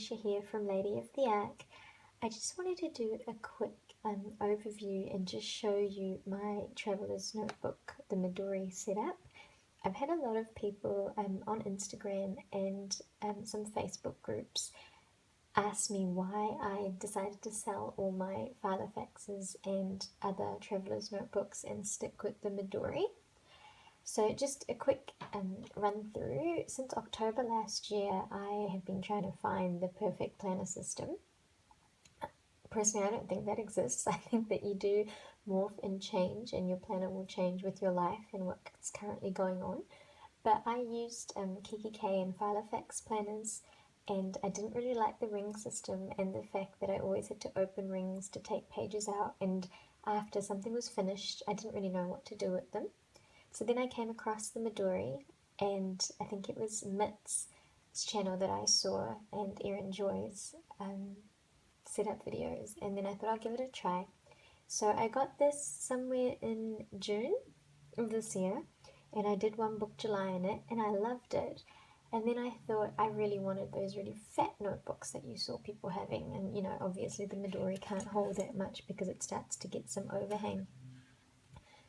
Tanisha here from Lady of the Ark. I just wanted to do a quick overview and just show you my traveler's notebook, the Midori setup. I've had a lot of people on Instagram and some Facebook groups ask me why I decided to sell all my Filofaxes and other traveler's notebooks and stick with the Midori. So just a quick run through. Since October last year, I have been trying to find the perfect planner system. Personally, I don't think that exists. I think that you do morph and change, and your planner will change with your life and what's currently going on. But I used KikiK and Filofax planners, and I didn't really like the ring system and the fact that I always had to open rings to take pages out, and after something was finished, I didn't really know what to do with them. So then I came across the Midori, and I think it was Mit's channel that I saw, and Erin Joy's setup videos, and then I thought I'll give it a try. So I got this somewhere in June of this year, and I did one book July in it, and I loved it. And then I thought I really wanted those really fat notebooks that you saw people having, and you know, obviously the Midori can't hold that much because it starts to get some overhang.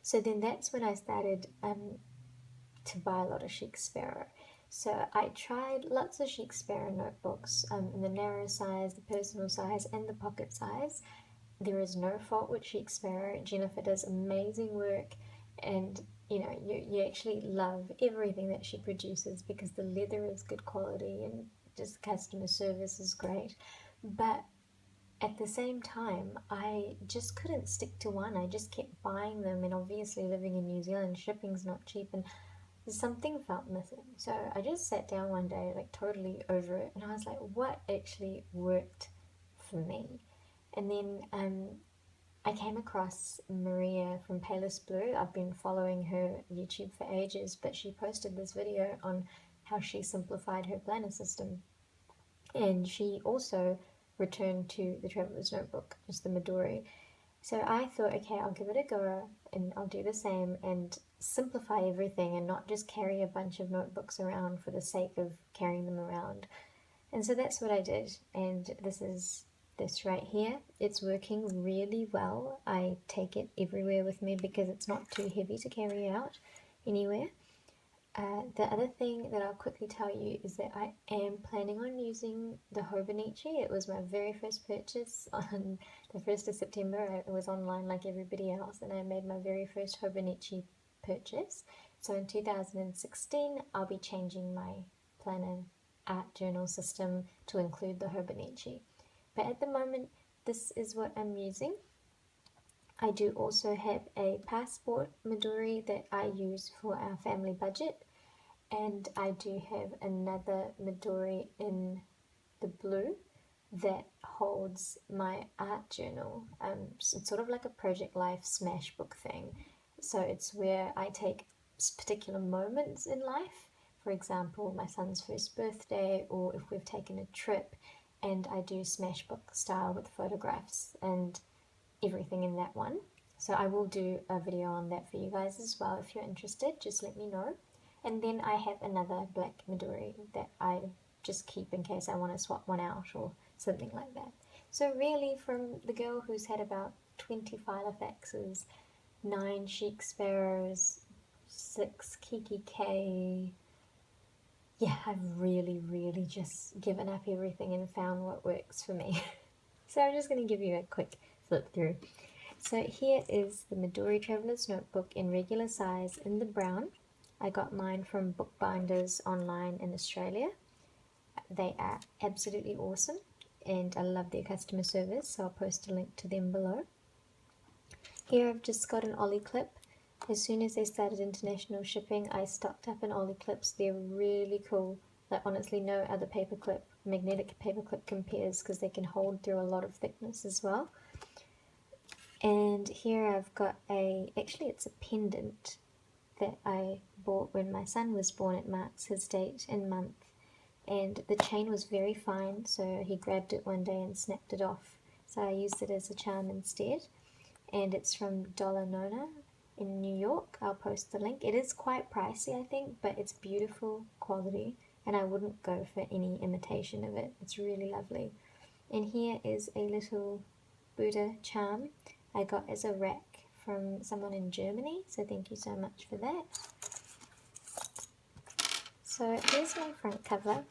So then that's when I started to buy a lot of Chic Sparrow. So I tried lots of Chic Sparrow notebooks in the narrow size, the personal size, and the pocket size. There is no fault with Chic Sparrow. Jennifer does amazing work, and you know, you actually love everything that she produces because the leather is good quality and just customer service is great. But at the same time, I just couldn't stick to one. I just kept buying them, and obviously living in New Zealand, shipping's not cheap, and something felt missing. So I just sat down one day, like totally over it, and I was like, what actually worked for me? And then I came across Maria from Palest Blue. I've been following her YouTube for ages, but she posted this video on how she simplified her planner system. And she also returned to the Traveler's Notebook, just the Midori. So I thought, okay, I'll give it a go and I'll do the same and simplify everything and not just carry a bunch of notebooks around for the sake of carrying them around. And so that's what I did, and this is this right here. It's working really well. I take it everywhere with me because it's not too heavy to carry out anywhere. The other thing that I'll quickly tell you is that I am planning on using the Hobonichi. It was my very first purchase on the 1st of September. I was online like everybody else, and I made my very first Hobonichi purchase. So in 2016, I'll be changing my planner art journal system to include the Hobonichi. But at the moment, this is what I'm using. I do also have a passport Midori that I use for our family budget, and I do have another Midori in the blue that holds my art journal. It's sort of like a Project Life smash book thing. So it's where I take particular moments in life, for example, my son's first birthday, or if we've taken a trip, and I do smash book style with photographs and everything in that one. So I will do a video on that for you guys as well. If you're interested, just let me know. And then I have another black Midori that I just keep in case I want to swap one out or something like that. So really, from the girl who's had about 20 Filofaxes, 9 Chic Sparrows, 6 KikiK, yeah, I've really just given up everything and found what works for me. So I'm just going to give you a quick flip through. So here is the Midori Traveler's Notebook in regular size in the brown. I got mine from Bookbinders online in Australia. They are absolutely awesome, and I love their customer service, so I'll post a link to them below. Here I've just got an Ollie clip. As soon as they started international shipping, I stocked up on Ollie clips. They're really cool. Like honestly, no other paperclip, magnetic paperclip compares because they can hold through a lot of thickness as well. And here I've got actually it's a pendant that I bought when my son was born. It marks his date and month. And the chain was very fine, so he grabbed it one day and snapped it off. So I used it as a charm instead. And it's from Dollar Nona in New York. I'll post the link. It is quite pricey, I think, but it's beautiful quality. and I wouldn't go for any imitation of it. It's really lovely. And here is a little Buddha charm I got as a rack from someone in Germany, so thank you so much for that. So here's my front cover,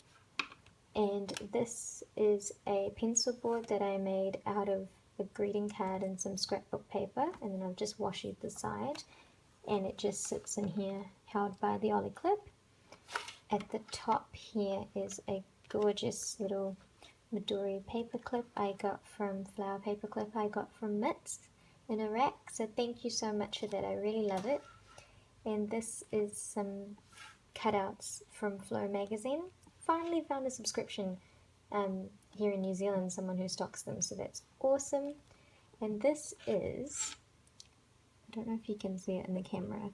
and this is a pencil board that I made out of a greeting card and some scrapbook paper, and then I've just washi the side, and it just sits in here held by the ollie clip. At the top here is a gorgeous little Midori paper clip I got from flower paper clip I got from Mitts in a rack, so thank you so much for that. I really love it. And this is some cutouts from Flow magazine. Finally found a subscription here in New Zealand, someone who stocks them, so that's awesome. And this is, I don't know if you can see it in the camera,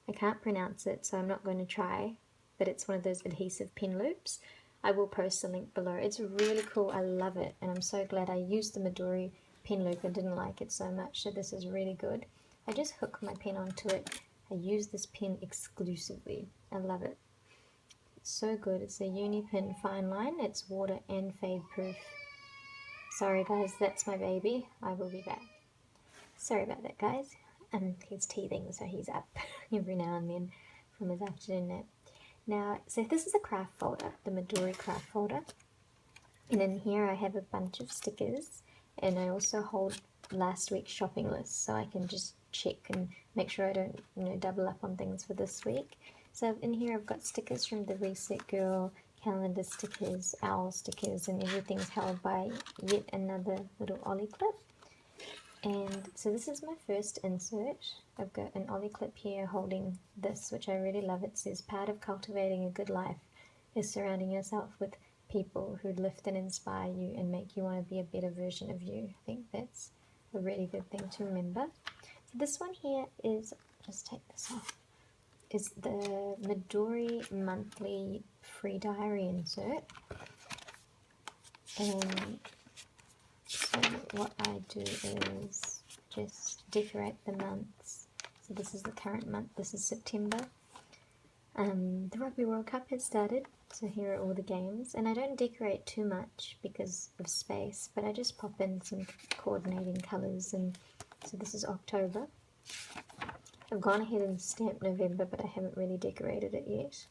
I can't pronounce it, so I'm not going to try, but it's one of those adhesive pen loops. I will post a link below. It's really cool. I love it, and I'm so glad I used the Midori pen loop and didn't like it so much, so this is really good. I just hook my pen onto it. I use this pen exclusively. I love it. It's so good. It's a uni pen fine line. It's water and fade proof. Sorry guys, that's my baby. I will be back. Sorry about that guys. He's teething, so he's up every now and then from his afternoon nap. Now, so this is a craft folder, the Midori craft folder, and in here I have a bunch of stickers, and I also hold last week's shopping list, so I can just check and make sure I don't, double up on things for this week. So in here I've got stickers from the Reset Girl, calendar stickers, owl stickers, and everything's held by yet another little ollie clip. And so this is my first insert. I've got an ollie clip here holding this, which I really love. It says, part of cultivating a good life is surrounding yourself with people who lift and inspire you and make you want to be a better version of you. I think that's a really good thing to remember. So this one here is, just take this off, is the Midori monthly free diary insert. And so what I do is just decorate the months. So this is the current month, this is September. The Rugby World Cup has started, so here are all the games. And I don't decorate too much because of space, but I just pop in some coordinating colours. And so this is October. I've gone ahead and stamped November, but I haven't really decorated it yet.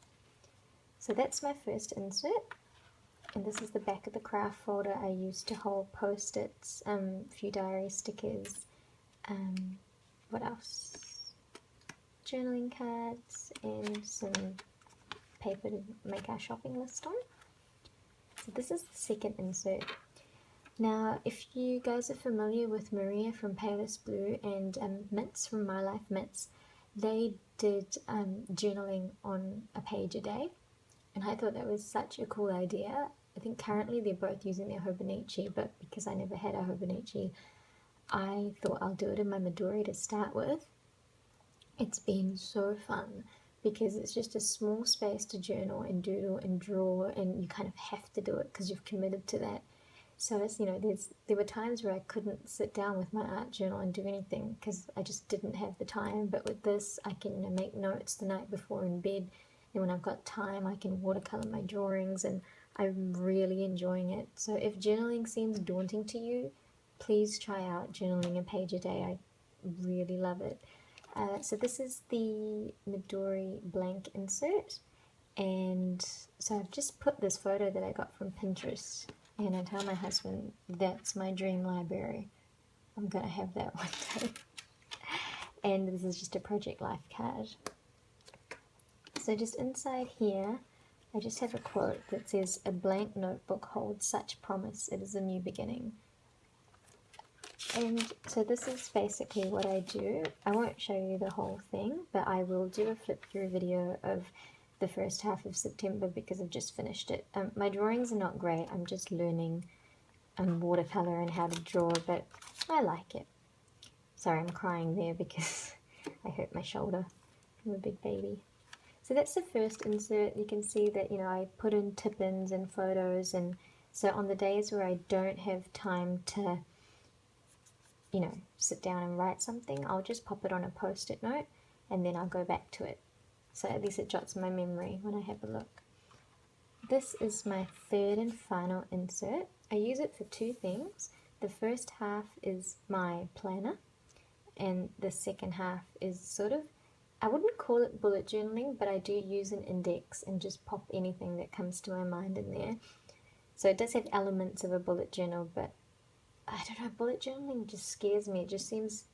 So that's my first insert. And this is the back of the craft folder I used to hold post-its, a few diary stickers, what else? Journaling cards and some paper to make our shopping list on. So this is the second insert. Now, if you guys are familiar with Maria from Palest Blue and Mitts from My Life Mitts, they did journaling on a page a day, and I thought that was such a cool idea. I think currently they're both using their Hobonichi, but because I never had a Hobonichi, I thought I'll do it in my Midori to start with. It's been so fun because it's just a small space to journal and doodle and draw, and you kind of have to do it because you've committed to that. So it's, there were times where I couldn't sit down with my art journal and do anything because I just didn't have the time, but with this I can make notes the night before in bed, and when I've got time I can watercolor my drawings, and I'm really enjoying it. So if journaling seems daunting to you, please try out journaling a page a day. I really love it. So this is the Midori blank insert, and so I've just put this photo that I got from Pinterest, and I tell my husband that's my dream library. I'm gonna have that one day. And this is just a Project Life card. So just inside here I just have a quote that says, "A blank notebook holds such promise, it is a new beginning." And so this is basically what I do. I won't show you the whole thing, but I will do a flip through video of the first half of September because I've just finished it. My drawings are not great, I'm just learning watercolor and how to draw, but I like it. Sorry, I'm crying there because I hurt my shoulder from a big baby. So that's the first insert. You can see that, I put in tip-ins and photos, and so on the days where I don't have time to, sit down and write something, I'll just pop it on a post-it note and then I'll go back to it. So at least it jots my memory when I have a look. this is my third and final insert. I use it for two things. The first half is my planner, and the second half is sort of, I wouldn't call it bullet journaling, but I do use an index and just pop anything that comes to my mind in there. So it does have elements of a bullet journal, but I don't know, bullet journaling just scares me. It just seems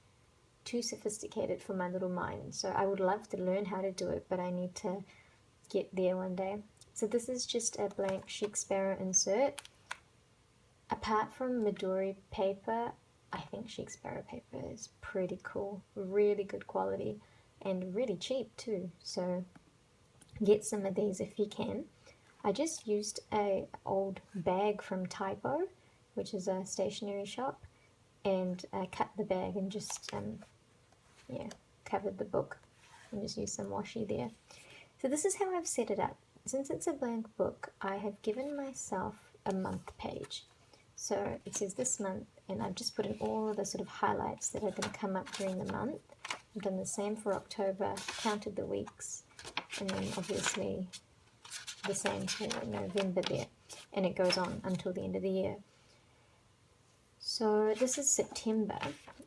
too sophisticated for my little mind. So I would love to learn how to do it, but I need to get there one day. So this is just a blank Chic Sparrow insert. Apart from Midori paper, I think Chic Sparrow paper is pretty cool. Really good quality and really cheap too. So get some of these if you can. I just used a old bag from Typo, which is a stationery shop, and I cut the bag and just covered the book and just used some washi there. So this is how I've set it up. Since it's a blank book, I have given myself a month page. So it says this month, and I've just put in all the sort of highlights that are going to come up during the month. I've done the same for October, counted the weeks, and then obviously the same for November there, and it goes on until the end of the year. So this is September,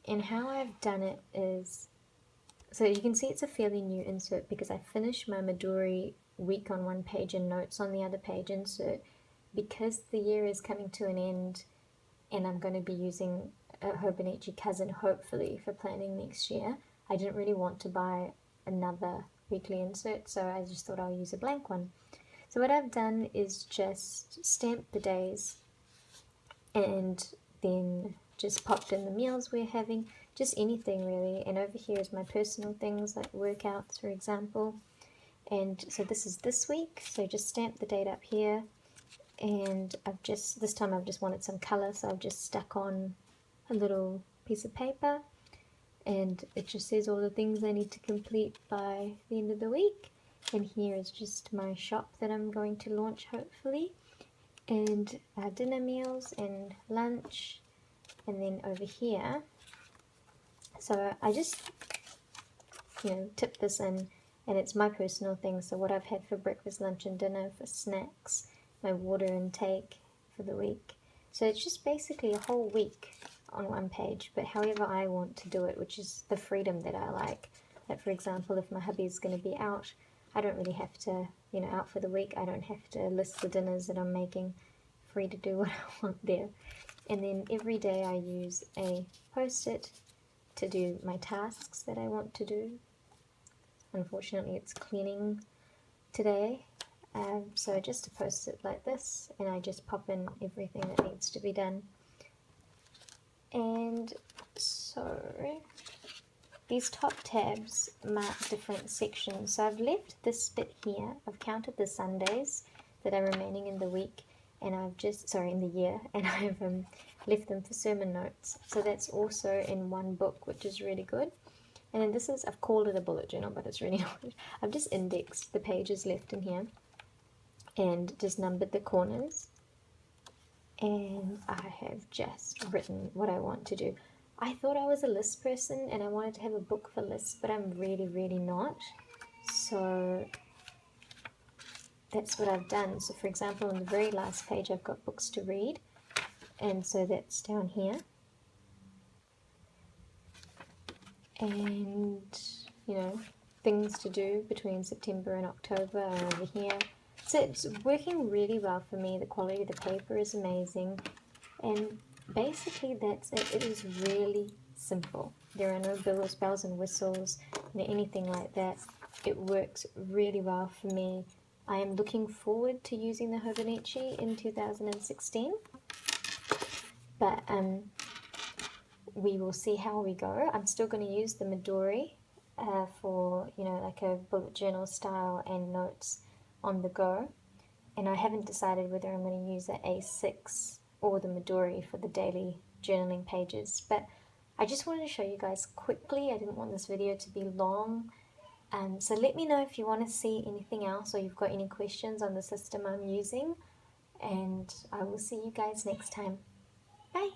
and how I've done it is, so you can see it's a fairly new insert because I finished my Midori week on one page and notes on the other page insert. Because the year is coming to an end and I'm going to be using a Hobonichi cousin hopefully for planning next year, I didn't really want to buy another weekly insert, so I just thought I'll use a blank one. So what I've done is just stamped the days and then just popped in the meals we're having, just anything really. And over here is my personal things like workouts, for example. And so this is this week, so just stamp the date up here. And this time I've just wanted some colour, so I've just stuck on a little piece of paper, and it just says all the things I need to complete by the end of the week. And here is just my shop that I'm going to launch hopefully, and dinner meals and lunch. And then over here, so I just tip this in, and it's my personal thing, so what I've had for breakfast, lunch and dinner, for snacks, my water intake for the week. So it's just basically a whole week on one page, but however I want to do it, which is the freedom that I like. Like for example, if my hubby's going to be out, I don't really have to, out for the week, I don't have to list the dinners that I'm making. Free to do what I want there. And then every day I use a post-it to do my tasks that I want to do. Unfortunately it's cleaning today. So just a post-it like this, and I just pop in everything that needs to be done. And so these top tabs mark different sections. So I've left this bit here. I've counted the Sundays that are remaining in the week, and I've just, in the year, and I've left them for sermon notes. So that's also in one book, which is really good. And then this is, I've called it a bullet journal, but it's really not. I've just indexed the pages left in here and just numbered the corners, and I have just written what I want to do. I thought I was a list person and I wanted to have a book for lists, but I'm really, really not. So that's what I've done. So for example, on the very last page I've got books to read, and so that's down here. And things to do between September and October are over here. So it's working really well for me. The quality of the paper is amazing, and basically that's it. It is really simple. There are no bells and whistles, anything like that. It works really well for me. I am looking forward to using the Hobonichi in 2016, but we will see how we go. I'm still going to use the Midori for like a bullet journal style and notes on the go, and I haven't decided whether I'm going to use the A6 or the Midori for the daily journaling pages, but I just wanted to show you guys quickly. I didn't want this video to be long, so let me know if you want to see anything else or you've got any questions on the system I'm using, and I will see you guys next time. Bye!